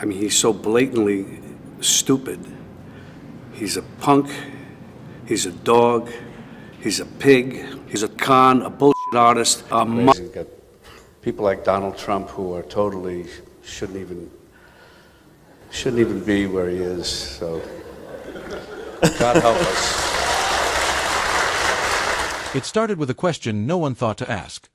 I mean, he's so blatantly stupid. He's a punk, he's a dog, he's a pig, he's a con, a bullshit artist, a You've got people like Donald Trump who are totally shouldn't even be where he is. So God help us. It started with a question no one thought to ask.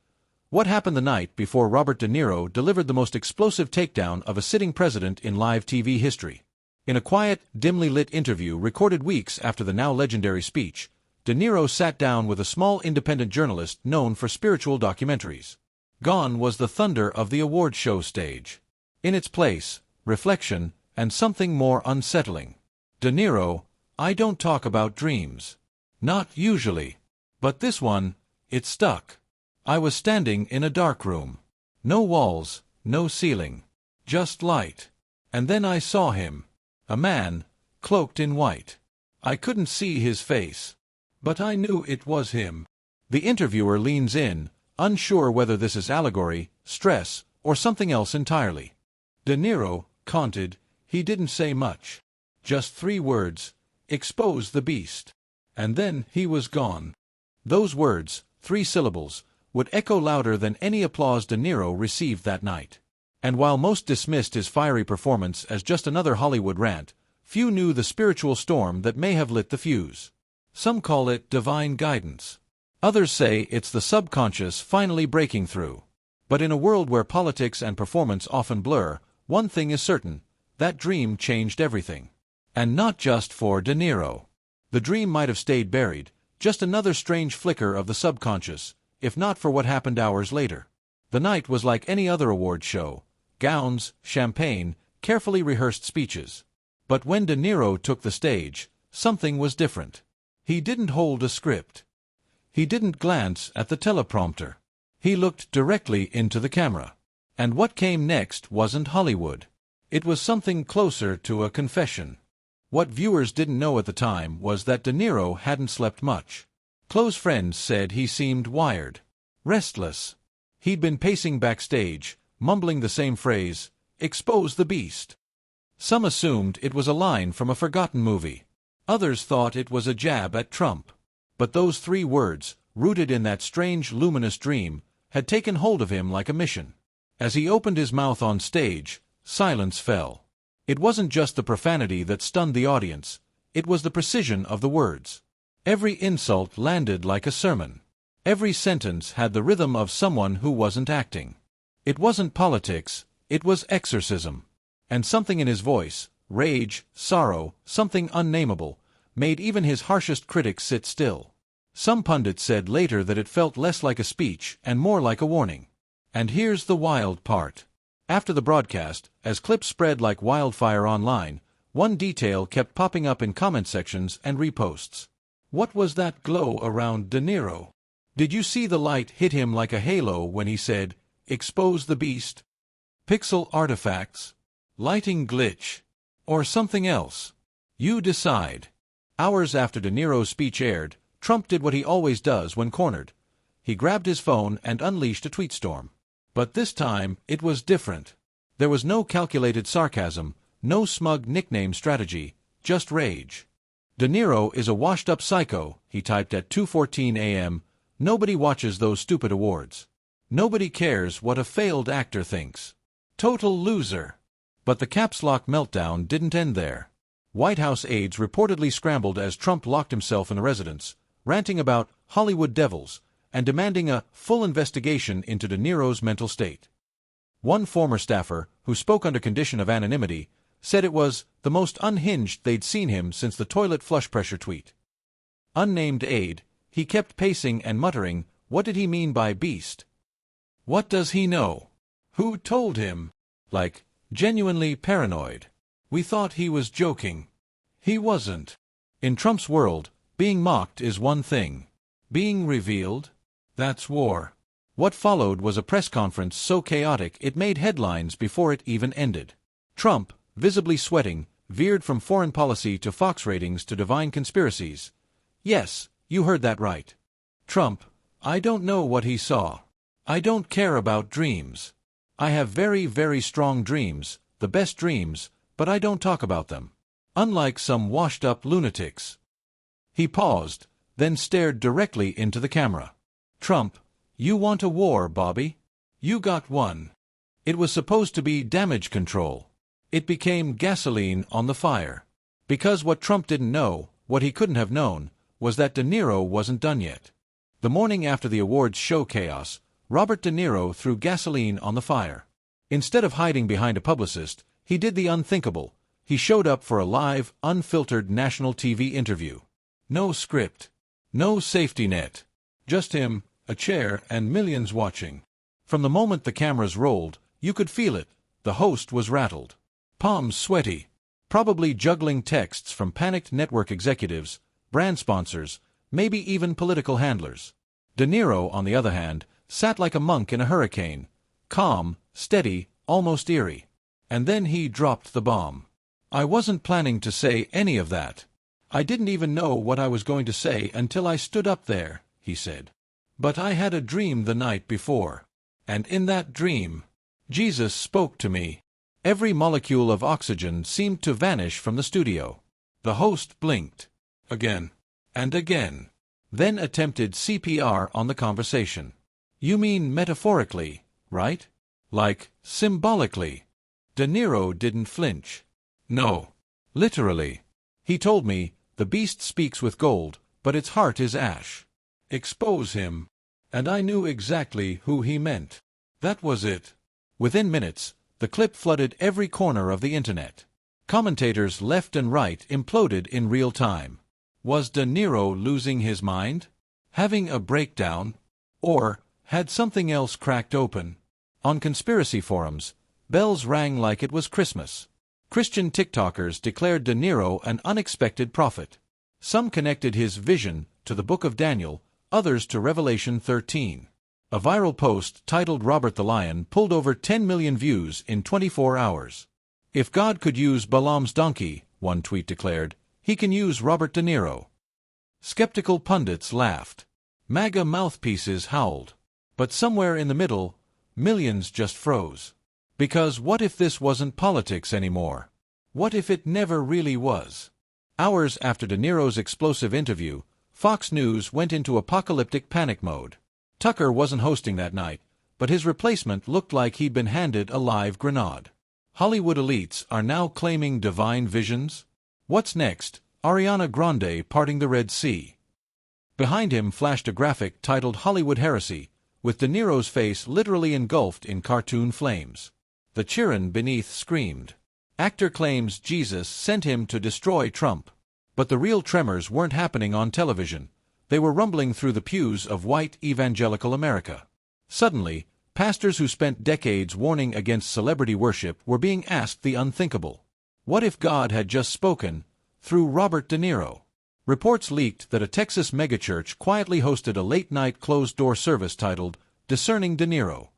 What happened the night before Robert De Niro delivered the most explosive takedown of a sitting president in live TV history? In a quiet, dimly lit interview recorded weeks after the now legendary speech, De Niro sat down with a small independent journalist known for spiritual documentaries. Gone was the thunder of the award show stage. In its place, reflection and something more unsettling. De Niro, I don't talk about dreams. Not usually. But this one, it stuck. I was standing in a dark room. No walls, no ceiling. Just light. And then I saw him. A man, cloaked in white. I couldn't see his face. But I knew it was him. The interviewer leans in, unsure whether this is allegory, stress, or something else entirely. De Niro, conted, he didn't say much. Just 3 words, expose the beast. And then he was gone. Those words, 3 syllables, would echo louder than any applause De Niro received that night. And while most dismissed his fiery performance as just another Hollywood rant, few knew the spiritual storm that may have lit the fuse. Some call it divine guidance. Others say it's the subconscious finally breaking through. But in a world where politics and performance often blur, one thing is certain, that dream changed everything. And not just for De Niro. The dream might have stayed buried, just another strange flicker of the subconscious, if not for what happened hours later. The night was like any other award show. Gowns, champagne, carefully rehearsed speeches. But when De Niro took the stage, something was different. He didn't hold a script. He didn't glance at the teleprompter. He looked directly into the camera. And what came next wasn't Hollywood. It was something closer to a confession. What viewers didn't know at the time was that De Niro hadn't slept much. Close friends said he seemed wired, restless. He'd been pacing backstage, mumbling the same phrase, expose the beast. Some assumed it was a line from a forgotten movie. Others thought it was a jab at Trump. But those 3 words, rooted in that strange luminous dream, had taken hold of him like a mission. As he opened his mouth on stage, silence fell. It wasn't just the profanity that stunned the audience, it was the precision of the words. Every insult landed like a sermon. Every sentence had the rhythm of someone who wasn't acting. It wasn't politics, it was exorcism. And something in his voice, rage, sorrow, something unnameable, made even his harshest critics sit still. Some pundits said later that it felt less like a speech and more like a warning. And here's the wild part. After the broadcast, as clips spread like wildfire online, one detail kept popping up in comment sections and reposts. What was that glow around De Niro? Did you see the light hit him like a halo when he said, expose the beast? Pixel artifacts? Lighting glitch? Or something else? You decide. Hours after De Niro's speech aired, Trump did what he always does when cornered. He grabbed his phone and unleashed a tweet storm. But this time, it was different. There was no calculated sarcasm, no smug nickname strategy, just rage. De Niro is a washed-up psycho, he typed at 2:14 a.m. Nobody watches those stupid awards. Nobody cares what a failed actor thinks. Total loser. But the caps lock meltdown didn't end there. White House aides reportedly scrambled as Trump locked himself in the residence, ranting about Hollywood devils, and demanding a full investigation into De Niro's mental state. One former staffer, who spoke under condition of anonymity, said it was the most unhinged they'd seen him since the toilet flush pressure tweet. Unnamed aide, he kept pacing and muttering, what did he mean by beast? What does he know? Who told him? Like, genuinely paranoid. We thought he was joking. He wasn't. In Trump's world, being mocked is one thing. Being revealed? That's war. What followed was a press conference so chaotic it made headlines before it even ended. Trump, visibly sweating, veered from foreign policy to Fox ratings to divine conspiracies. Yes, you heard that right. Trump, I don't know what he saw. I don't care about dreams. I have very, very strong dreams, the best dreams, but I don't talk about them. Unlike some washed-up lunatics." He paused, then stared directly into the camera. "Trump, you want a war, Bobby? You got one." It was supposed to be damage control. It became gasoline on the fire. Because what Trump didn't know, what he couldn't have known, was that De Niro wasn't done yet. The morning after the awards show chaos, Robert De Niro threw gasoline on the fire. Instead of hiding behind a publicist, he did the unthinkable. He showed up for a live, unfiltered national TV interview. No script. No safety net. Just him, a chair, and millions watching. From the moment the cameras rolled, you could feel it. The host was rattled. Palms sweaty. Probably juggling texts from panicked network executives, brand sponsors, maybe even political handlers. De Niro, on the other hand, sat like a monk in a hurricane. Calm, steady, almost eerie. And then he dropped the bomb. "I wasn't planning to say any of that. I didn't even know what I was going to say until I stood up there," he said. "But I had a dream the night before. And in that dream, Jesus spoke to me." Every molecule of oxygen seemed to vanish from the studio. The host blinked. Again. And again. Then attempted CPR on the conversation. "You mean metaphorically, right? Like, symbolically?" De Niro didn't flinch. "No. Literally. He told me, the beast speaks with gold, but its heart is ash. Expose him." And I knew exactly who he meant. That was it. Within minutes, the clip flooded every corner of the internet. Commentators left and right imploded in real time. Was De Niro losing his mind? Having a breakdown? Or had something else cracked open? On conspiracy forums, bells rang like it was Christmas. Christian TikTokers declared De Niro an unexpected prophet. Some connected his vision to the Book of Daniel, others to Revelation 13. A viral post titled "Robert the Lion" pulled over 10 million views in 24 hours. "If God could use Balaam's donkey," one tweet declared, "he can use Robert De Niro." Skeptical pundits laughed. MAGA mouthpieces howled. But somewhere in the middle, millions just froze. Because what if this wasn't politics anymore? What if it never really was? Hours after De Niro's explosive interview, Fox News went into apocalyptic panic mode. Tucker wasn't hosting that night, but his replacement looked like he'd been handed a live grenade. Hollywood elites are now claiming divine visions? What's next? Ariana Grande parting the Red Sea. Behind him flashed a graphic titled "Hollywood Heresy," with De Niro's face literally engulfed in cartoon flames. The Chiron beneath screamed. Actor claims Jesus sent him to destroy Trump. But the real tremors weren't happening on television. They were rumbling through the pews of white evangelical America. Suddenly, pastors who spent decades warning against celebrity worship were being asked the unthinkable. What if God had just spoken, through Robert De Niro? Reports leaked that a Texas megachurch quietly hosted a late-night closed-door service titled "Discerning De Niro."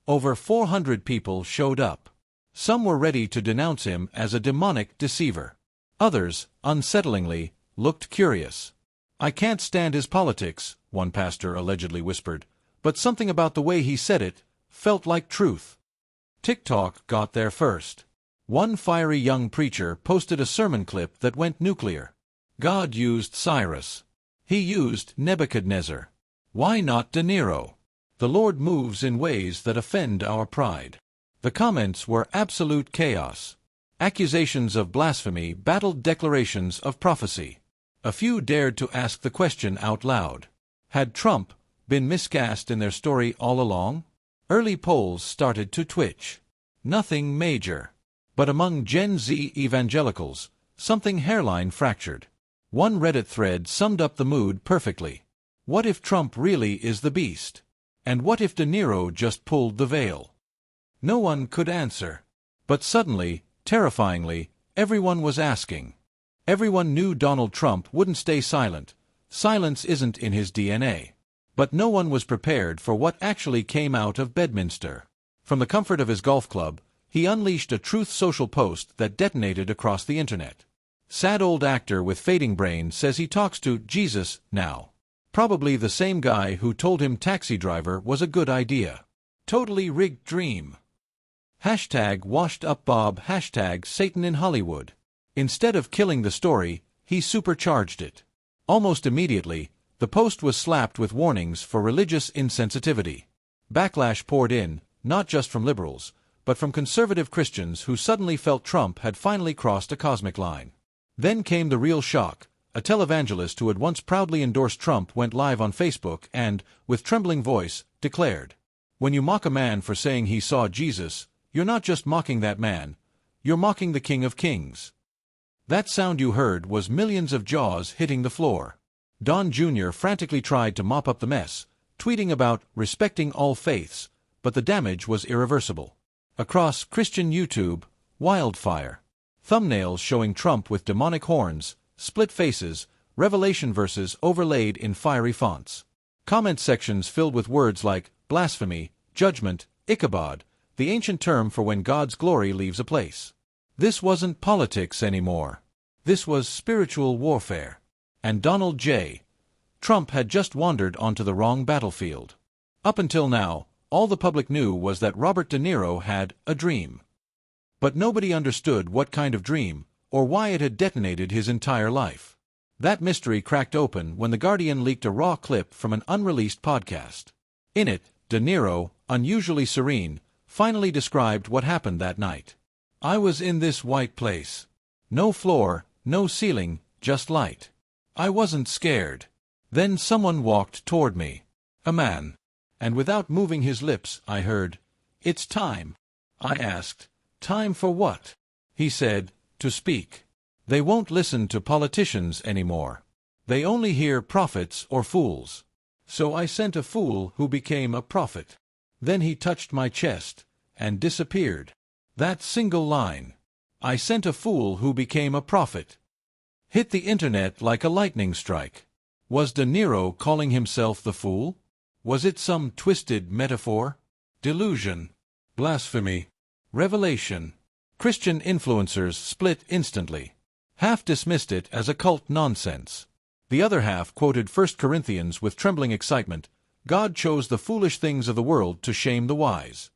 Over 400 people showed up. Some were ready to denounce him as a demonic deceiver. Others, unsettlingly, looked curious. "I can't stand his politics," one pastor allegedly whispered, but something about the way he said it felt like truth. TikTok got there first. One fiery young preacher posted a sermon clip that went nuclear. God used Cyrus. He used Nebuchadnezzar. Why not De Niro? The Lord moves in ways that offend our pride. The comments were absolute chaos. Accusations of blasphemy battled declarations of prophecy. A few dared to ask the question out loud. Had Trump been miscast in their story all along? Early polls started to twitch. Nothing major. But among Gen Z evangelicals, something hairline fractured. One Reddit thread summed up the mood perfectly. What if Trump really is the beast? And what if De Niro just pulled the veil? No one could answer. But suddenly, terrifyingly, everyone was asking. Everyone knew Donald Trump wouldn't stay silent. Silence isn't in his DNA. But no one was prepared for what actually came out of Bedminster. From the comfort of his golf club, he unleashed a Truth Social post that detonated across the internet. Sad old actor with fading brain says he talks to Jesus now. Probably the same guy who told him Taxi Driver was a good idea. Totally rigged dream. Hashtag washed up Bob, hashtag Satan in Hollywood. Instead of killing the story, he supercharged it. Almost immediately, the post was slapped with warnings for religious insensitivity. Backlash poured in, not just from liberals, but from conservative Christians who suddenly felt Trump had finally crossed a cosmic line. Then came the real shock. A televangelist who had once proudly endorsed Trump went live on Facebook and, with trembling voice, declared, "When you mock a man for saying he saw Jesus, you're not just mocking that man, you're mocking the King of Kings." That sound you heard was millions of jaws hitting the floor. Don Jr. frantically tried to mop up the mess, tweeting about respecting all faiths, but the damage was irreversible. Across Christian YouTube, wildfire. Thumbnails showing Trump with demonic horns, split faces, Revelation verses overlaid in fiery fonts. Comment sections filled with words like blasphemy, judgment, Ichabod, the ancient term for when God's glory leaves a place. This wasn't politics anymore. This was spiritual warfare. And Donald J. Trump had just wandered onto the wrong battlefield. Up until now, all the public knew was that Robert De Niro had a dream. But nobody understood what kind of dream, or why it had detonated his entire life. That mystery cracked open when The Guardian leaked a raw clip from an unreleased podcast. In it, De Niro, unusually serene, finally described what happened that night. "I was in this white place. No floor, no ceiling, just light. I wasn't scared. Then someone walked toward me. A man. And without moving his lips, I heard, 'It's time.' I asked, 'Time for what?' He said, 'To speak. They won't listen to politicians anymore. They only hear prophets or fools. So I sent a fool who became a prophet.' Then he touched my chest and disappeared. That single line, 'I sent a fool who became a prophet,' hit the internet like a lightning strike. Was De Niro calling himself the fool? Was it some twisted metaphor? Delusion? Blasphemy? Revelation? Christian influencers split instantly. Half dismissed it as occult nonsense. The other half quoted 1 Corinthians with trembling excitement, "God chose the foolish things of the world to shame the wise."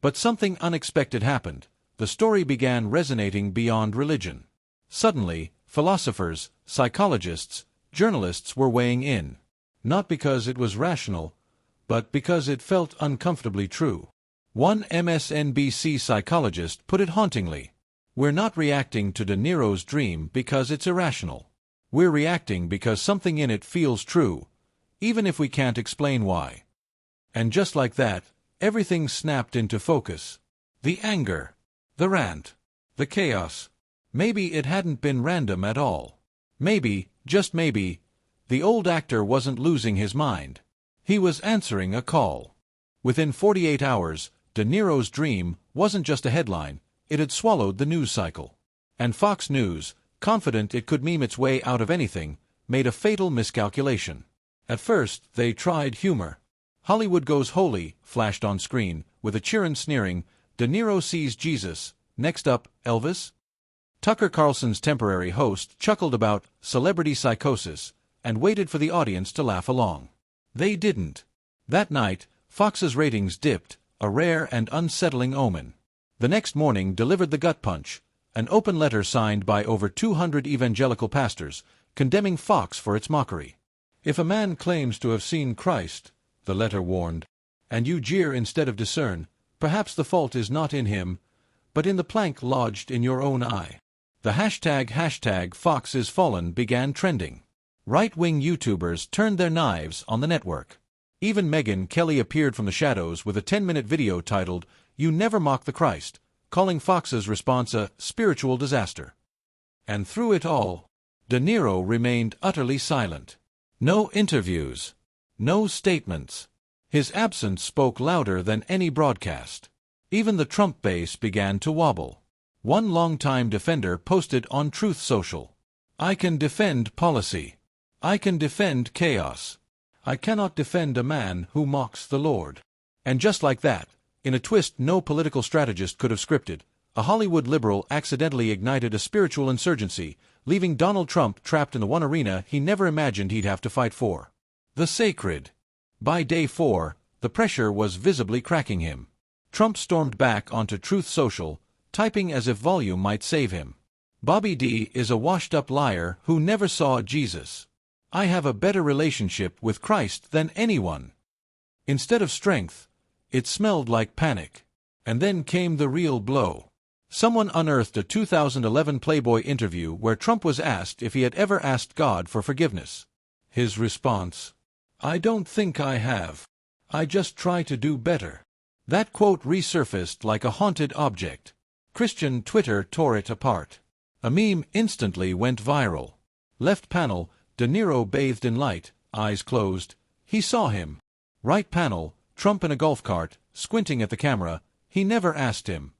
But something unexpected happened. The story began resonating beyond religion. Suddenly, philosophers, psychologists, journalists were weighing in. Not because it was rational, but because it felt uncomfortably true. One MSNBC psychologist put it hauntingly. "We're not reacting to De Niro's dream because it's irrational. We're reacting because something in it feels true, even if we can't explain why." And just like that, everything snapped into focus. The anger, the rant, the chaos. Maybe it hadn't been random at all. Maybe, just maybe, the old actor wasn't losing his mind. He was answering a call. Within 48 hours, De Niro's dream wasn't just a headline, it had swallowed the news cycle. And Fox News, confident it could meme its way out of anything, made a fatal miscalculation. At first, they tried humor. "Hollywood goes holy," flashed on screen, with a cheerin' sneering, "De Niro sees Jesus, next up, Elvis?" Tucker Carlson's temporary host chuckled about celebrity psychosis and waited for the audience to laugh along. They didn't. That night, Fox's ratings dipped, a rare and unsettling omen. The next morning delivered the gut punch, an open letter signed by over 200 evangelical pastors, condemning Fox for its mockery. "If a man claims to have seen Christ," the letter warned, "and you jeer instead of discern, perhaps the fault is not in him, but in the plank lodged in your own eye." The hashtag Fox is fallen began trending. Right-wing YouTubers turned their knives on the network. Even Megyn Kelly appeared from the shadows with a 10-minute video titled, "You Never Mock the Christ," calling Fox's response a spiritual disaster. And through it all, De Niro remained utterly silent. No interviews. No statements. His absence spoke louder than any broadcast. Even the Trump base began to wobble. One longtime defender posted on Truth Social, "I can defend policy. I can defend chaos. I cannot defend a man who mocks the Lord." And just like that, in a twist no political strategist could have scripted, a Hollywood liberal accidentally ignited a spiritual insurgency, leaving Donald Trump trapped in the one arena he never imagined he'd have to fight for: the sacred. By day 4, the pressure was visibly cracking him. Trump stormed back onto Truth Social, typing as if volume might save him. Bobby D is a washed-up liar who never saw Jesus. I have a better relationship with Christ than anyone. Instead of strength, it smelled like panic. And then came the real blow. Someone unearthed a 2011 Playboy interview where Trump was asked if he had ever asked God for forgiveness. His response: "I don't think I have. I just try to do better." That quote resurfaced like a haunted object. Christian Twitter tore it apart. A meme instantly went viral. Left panel, De Niro bathed in light, eyes closed. He saw him. Right panel, Trump in a golf cart, squinting at the camera. He never asked him.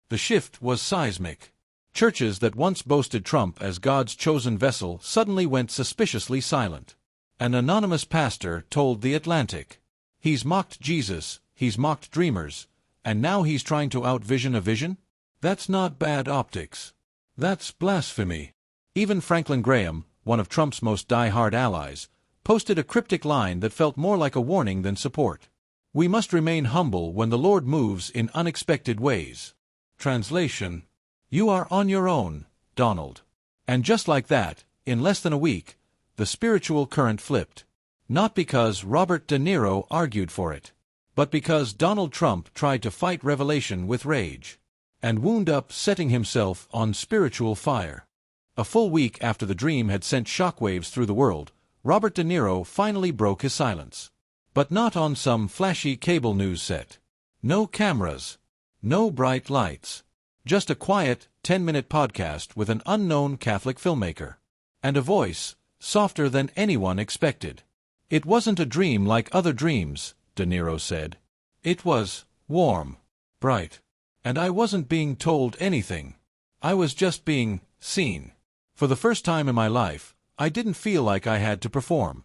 The shift was seismic. Churches that once boasted Trump as God's chosen vessel suddenly went suspiciously silent. An anonymous pastor told The Atlantic, "He's mocked Jesus, he's mocked dreamers, and now he's trying to outvision a vision? That's not bad optics. That's blasphemy." Even Franklin Graham, one of Trump's most die-hard allies, posted a cryptic line that felt more like a warning than support. "We must remain humble when the Lord moves in unexpected ways." Translation: "You are on your own, Donald." And just like that, in less than a week, the spiritual current flipped. Not because Robert De Niro argued for it, but because Donald Trump tried to fight revelation with rage, and wound up setting himself on spiritual fire. A full week after the dream had sent shockwaves through the world, Robert De Niro finally broke his silence. But not on some flashy cable news set. No cameras. No bright lights. Just a quiet, 10-minute podcast with an unknown Catholic filmmaker. And a voice, softer than anyone expected. "It wasn't a dream like other dreams," De Niro said. "It was warm, bright. And I wasn't being told anything. I was just being seen. For the first time in my life, I didn't feel like I had to perform."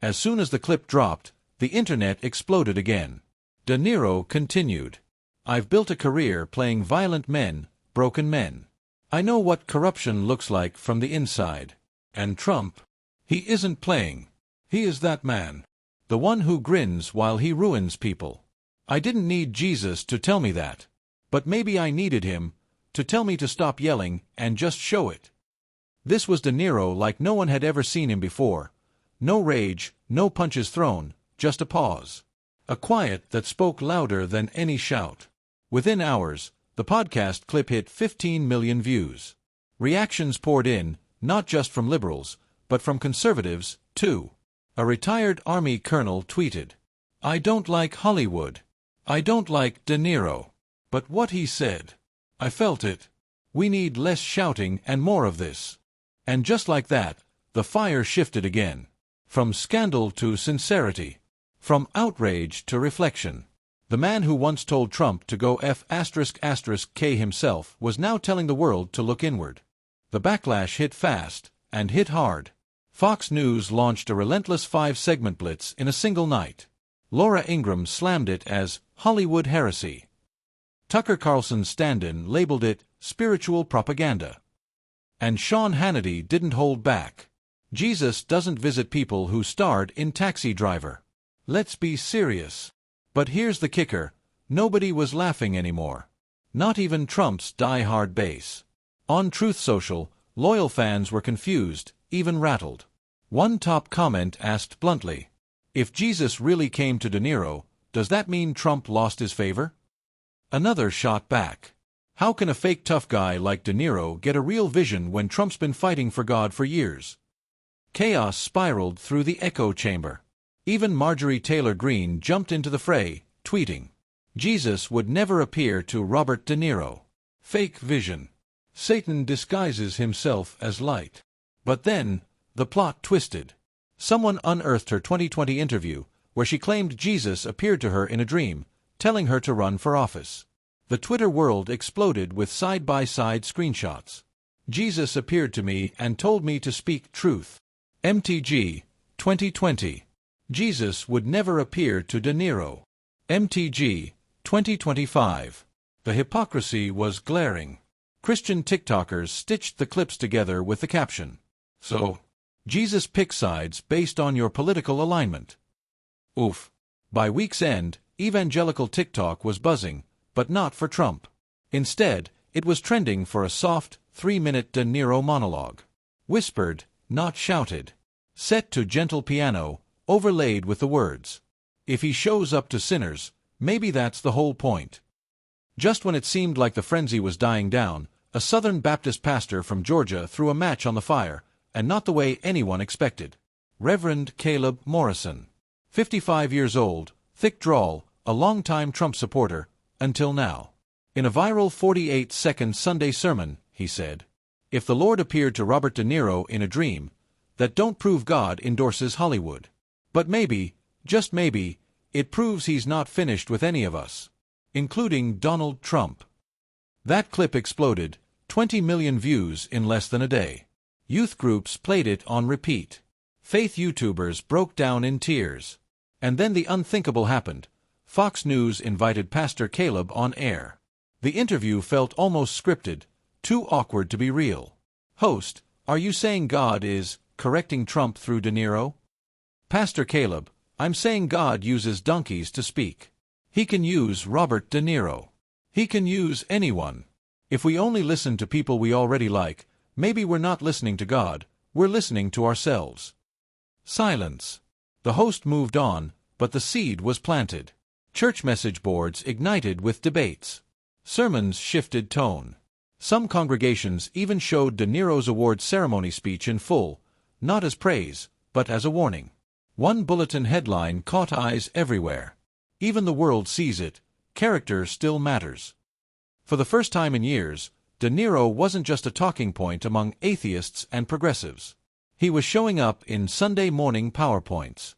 As soon as the clip dropped, the internet exploded again. De Niro continued, "I've built a career playing violent men, broken men. I know what corruption looks like from the inside. And Trump, he isn't playing. He is that man. The one who grins while he ruins people. I didn't need Jesus to tell me that. But maybe I needed him to tell me to stop yelling and just show it." This was De Niro like no one had ever seen him before. No rage, no punches thrown, just a pause. A quiet that spoke louder than any shout. Within hours, the podcast clip hit 15 million views. Reactions poured in, not just from liberals, but from conservatives, too. A retired Army colonel tweeted, "I don't like Hollywood. I don't like De Niro. But what he said. I felt it. We need less shouting and more of this." And just like that, the fire shifted again. From scandal to sincerity. From outrage to reflection. The man who once told Trump to go F***K himself was now telling the world to look inward. The backlash hit fast, and hit hard. Fox News launched a relentless 5-segment blitz in a single night. Laura Ingraham slammed it as Hollywood heresy. Tucker Carlson's stand-in labeled it spiritual propaganda. And Sean Hannity didn't hold back. Jesus doesn't visit people who starred in Taxi Driver. Let's be serious. But here's the kicker, nobody was laughing anymore. Not even Trump's die-hard base. On Truth Social, loyal fans were confused, even rattled. One top comment asked bluntly, "If Jesus really came to De Niro, does that mean Trump lost his favor?" Another shot back. "How can a fake tough guy like De Niro get a real vision when Trump's been fighting for God for years?" Chaos spiraled through the echo chamber. Even Marjorie Taylor Greene jumped into the fray, tweeting, "Jesus would never appear to Robert De Niro. Fake vision. Satan disguises himself as light." But then, the plot twisted. Someone unearthed her 2020 interview, where she claimed Jesus appeared to her in a dream, telling her to run for office. The Twitter world exploded with side-by-side screenshots. "Jesus appeared to me and told me to speak truth." MTG, 2020. Jesus would never appear to De Niro. MTG, 2025. The hypocrisy was glaring. Christian TikTokers stitched the clips together with the caption, "So, Jesus pick sides based on your political alignment." Oof. By week's end, evangelical TikTok was buzzing, but not for Trump. Instead, it was trending for a soft, 3-minute De Niro monologue. Whispered, not shouted. Set to gentle piano, overlaid with the words, "If he shows up to sinners, maybe that's the whole point." Just when it seemed like the frenzy was dying down, a Southern Baptist pastor from Georgia threw a match on the fire, and not the way anyone expected. Reverend Caleb Morrison. 55 years old, thick drawl, a longtime Trump supporter, until now. In a viral 48-second Sunday sermon, he said, "If the Lord appeared to Robert De Niro in a dream, that don't prove God endorses Hollywood. But maybe, just maybe, it proves he's not finished with any of us, including Donald Trump." That clip exploded, 20 million views in less than a day. Youth groups played it on repeat. Faith YouTubers broke down in tears. And then the unthinkable happened. Fox News invited Pastor Caleb on air. The interview felt almost scripted, too awkward to be real. Host, "Are you saying God is correcting Trump through De Niro?" Pastor Caleb, "I'm saying God uses donkeys to speak. He can use Robert De Niro. He can use anyone. If we only listen to people we already like, maybe we're not listening to God, we're listening to ourselves." Silence. The host moved on, but the seed was planted. Church message boards ignited with debates. Sermons shifted tone. Some congregations even showed De Niro's award ceremony speech in full, not as praise, but as a warning. One bulletin headline caught eyes everywhere. "Even the world sees it. Character still matters." For the first time in years, De Niro wasn't just a talking point among atheists and progressives. He was showing up in Sunday morning PowerPoints.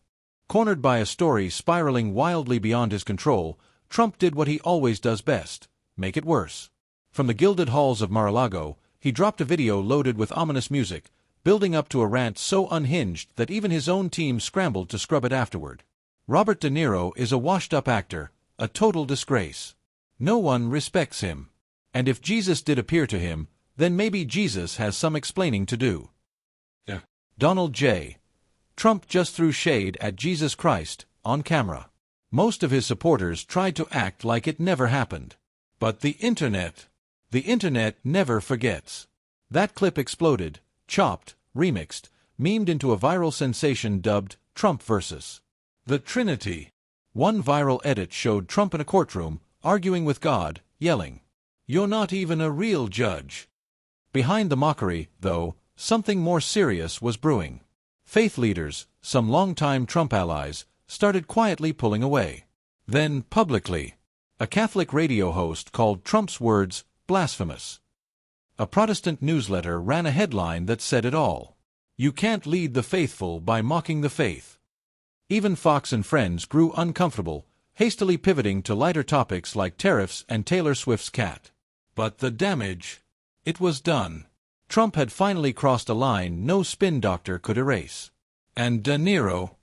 Cornered by a story spiraling wildly beyond his control, Trump did what he always does best: make it worse. From the gilded halls of Mar-a-Lago, he dropped a video loaded with ominous music, building up to a rant so unhinged that even his own team scrambled to scrub it afterward. Robert De Niro is a washed-up actor, a total disgrace. No one respects him. And if Jesus did appear to him, then maybe Jesus has some explaining to do. Yeah. Donald J. Trump just threw shade at Jesus Christ, on camera. Most of his supporters tried to act like it never happened. But the internet never forgets. That clip exploded, chopped, remixed, memed into a viral sensation dubbed Trump versus the Trinity. One viral edit showed Trump in a courtroom, arguing with God, yelling, "You're not even a real judge." Behind the mockery, though, something more serious was brewing. Faith leaders, some longtime Trump allies, started quietly pulling away. Then, publicly, a Catholic radio host called Trump's words blasphemous. A Protestant newsletter ran a headline that said it all. "You can't lead the faithful by mocking the faith." Even Fox and Friends grew uncomfortable, hastily pivoting to lighter topics like tariffs and Taylor Swift's cat. But the damage, it was done. Trump had finally crossed a line no spin doctor could erase. And De Niro,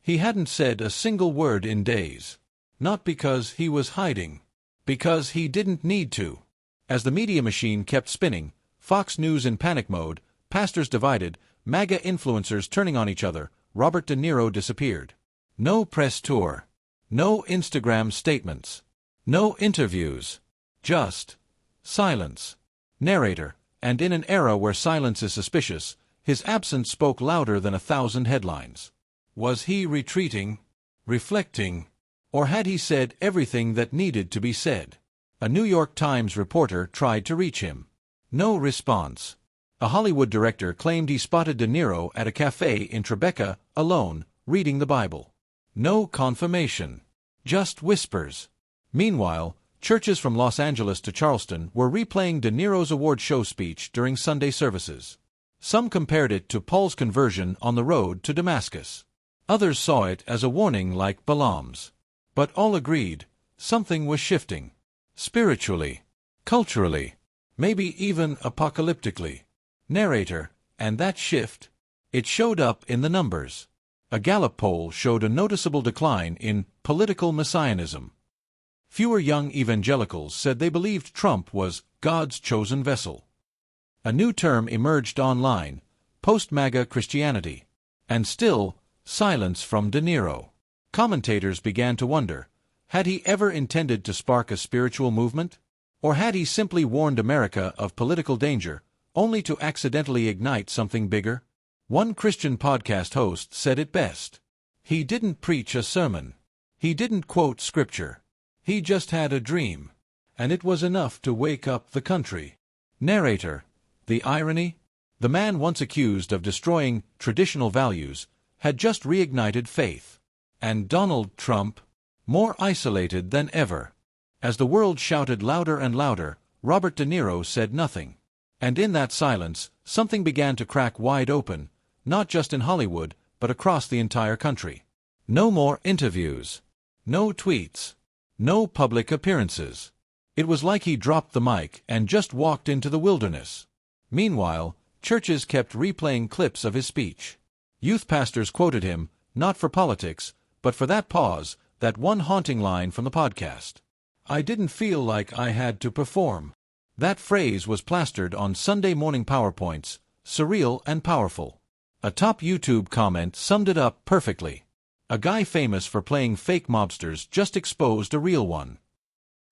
he hadn't said a single word in days. Not because he was hiding. Because he didn't need to. As the media machine kept spinning, Fox News in panic mode, pastors divided, MAGA influencers turning on each other, Robert De Niro disappeared. No press tour. No Instagram statements. No interviews. Just silence. Narrator. And in an era where silence is suspicious, his absence spoke louder than 1,000 headlines. Was he retreating? Reflecting? Or had he said everything that needed to be said? A New York Times reporter tried to reach him. No response. A Hollywood director claimed he spotted De Niro at a cafe in Tribeca, alone, reading the Bible. No confirmation. Just whispers. Meanwhile, churches from Los Angeles to Charleston were replaying De Niro's award show speech during Sunday services. Some compared it to Paul's conversion on the road to Damascus. Others saw it as a warning like Balaam's. But all agreed, something was shifting. Spiritually, culturally, maybe even apocalyptically. Narrator, and that shift? It showed up in the numbers. A Gallup poll showed a noticeable decline in political messianism. Fewer young evangelicals said they believed Trump was God's chosen vessel. A new term emerged online, post-MAGA Christianity. And still, silence from De Niro. Commentators began to wonder, Had he ever intended to spark a spiritual movement? Or had he simply warned America of political danger, only to accidentally ignite something bigger? One Christian podcast host said it best. He didn't preach a sermon. He didn't quote scripture. He just had a dream. And it was enough to wake up the country. Narrator. The irony? The man once accused of destroying traditional values had just reignited faith. And Donald Trump? More isolated than ever. As the world shouted louder and louder, Robert De Niro said nothing. And in that silence, something began to crack wide open, not just in Hollywood, but across the entire country. No more interviews. No tweets. No public appearances. It was like he dropped the mic and just walked into the wilderness. Meanwhile, churches kept replaying clips of his speech. Youth pastors quoted him, not for politics, but for that pause, that one haunting line from the podcast. I didn't feel like I had to perform. That phrase was plastered on Sunday morning PowerPoints, surreal and powerful. A top YouTube comment summed it up perfectly. A guy famous for playing fake mobsters just exposed a real one.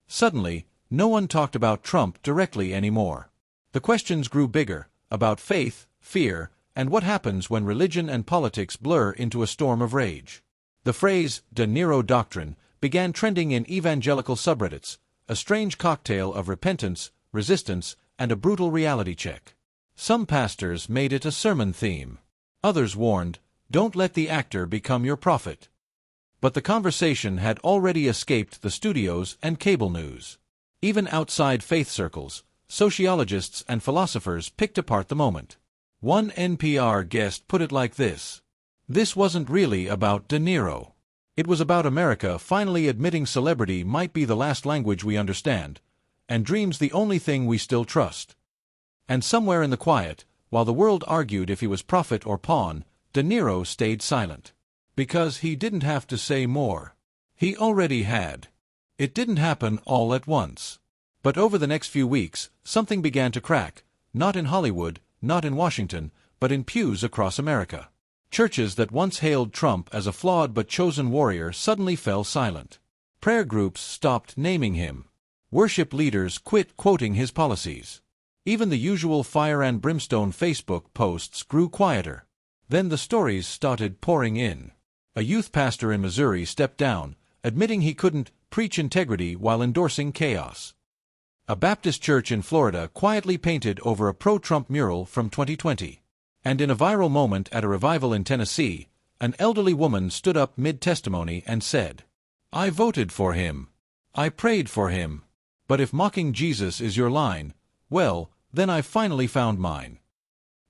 Suddenly, no one talked about Trump directly anymore. The questions grew bigger, about faith, fear, and what happens when religion and politics blur into a storm of rage. The phrase, De Niro doctrine, began trending in evangelical subreddits, a strange cocktail of repentance, resistance, and a brutal reality check. Some pastors made it a sermon theme. Others warned, don't let the actor become your prophet. But the conversation had already escaped the studios and cable news. Even outside faith circles, sociologists and philosophers picked apart the moment. One NPR guest put it like this. This wasn't really about De Niro. It was about America finally admitting celebrity might be the last language we understand, and dreams the only thing we still trust. And somewhere in the quiet, while the world argued if he was prophet or pawn, De Niro stayed silent. Because he didn't have to say more. He already had. It didn't happen all at once. But over the next few weeks, something began to crack, not in Hollywood, not in Washington, but in pews across America. Churches that once hailed Trump as a flawed but chosen warrior suddenly fell silent. Prayer groups stopped naming him. Worship leaders quit quoting his policies. Even the usual fire and brimstone Facebook posts grew quieter. Then the stories started pouring in. A youth pastor in Missouri stepped down, admitting he couldn't preach integrity while endorsing chaos. A Baptist church in Florida quietly painted over a pro-Trump mural from 2020. And in a viral moment at a revival in Tennessee, an elderly woman stood up mid-testimony and said, I voted for him. I prayed for him. But if mocking Jesus is your line, well, then I finally found mine.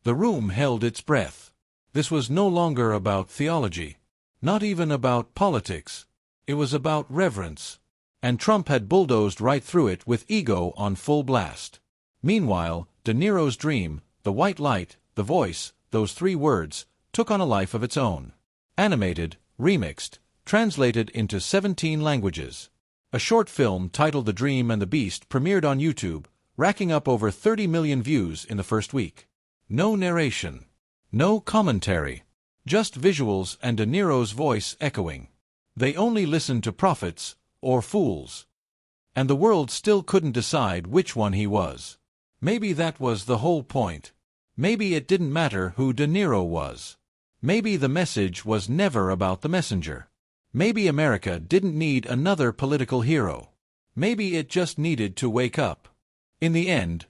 The room held its breath. This was no longer about theology. Not even about politics. It was about reverence. And Trump had bulldozed right through it with ego on full blast. Meanwhile, De Niro's dream, the white light, the voice, those 3 words, took on a life of its own. Animated, remixed, translated into 17 languages. A short film titled The Dream and the Beast premiered on YouTube, racking up over 30 million views in the first week. No narration. No commentary. Just visuals and De Niro's voice echoing. They only listened to prophets, or fools. And the world still couldn't decide which one he was. Maybe that was the whole point. Maybe it didn't matter who De Niro was. Maybe the message was never about the messenger. Maybe America didn't need another political hero. Maybe it just needed to wake up. In the end,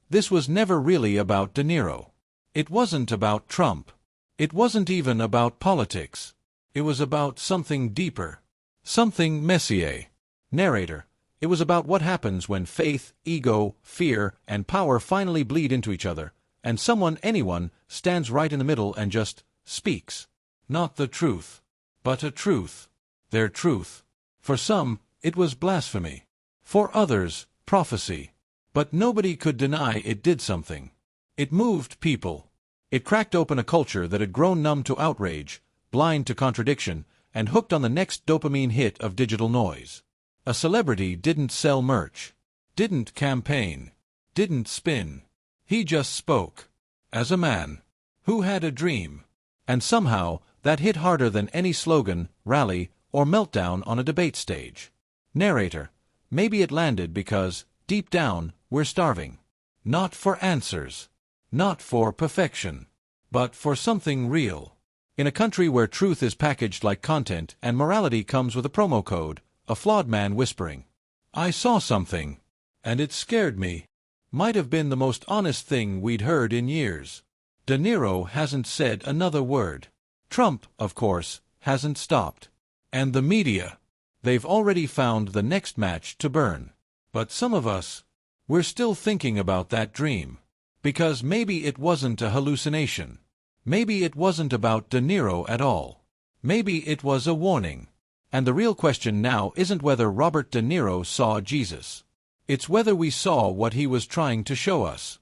this was never really about De Niro. It wasn't about Trump. It wasn't even about politics. It was about something deeper. Something messier. Narrator. It was about what happens when faith, ego, fear, and power finally bleed into each other, and anyone, stands right in the middle and just speaks. Not the truth, but a truth. Their truth. For some, it was blasphemy. For others, prophecy. But nobody could deny it did something. It moved people. It cracked open a culture that had grown numb to outrage, blind to contradiction, and hooked on the next dopamine hit of digital noise. A celebrity didn't sell merch. Didn't campaign. Didn't spin. He just spoke. As a man. Who had a dream. And somehow, that hit harder than any slogan, rally, or meltdown on a debate stage. Narrator: maybe it landed because, deep down, we're starving. Not for answers. Not for perfection. But for something real. In a country where truth is packaged like content and morality comes with a promo code, a flawed man whispering, "I saw something, and it scared me," might have been the most honest thing we'd heard in years. De Niro hasn't said another word. Trump, of course, hasn't stopped. And the media, they've already found the next match to burn. But some of us, we're still thinking about that dream. Because maybe it wasn't a hallucination. Maybe it wasn't about De Niro at all. Maybe it was a warning. And the real question now isn't whether Robert De Niro saw Jesus. It's whether we saw what he was trying to show us.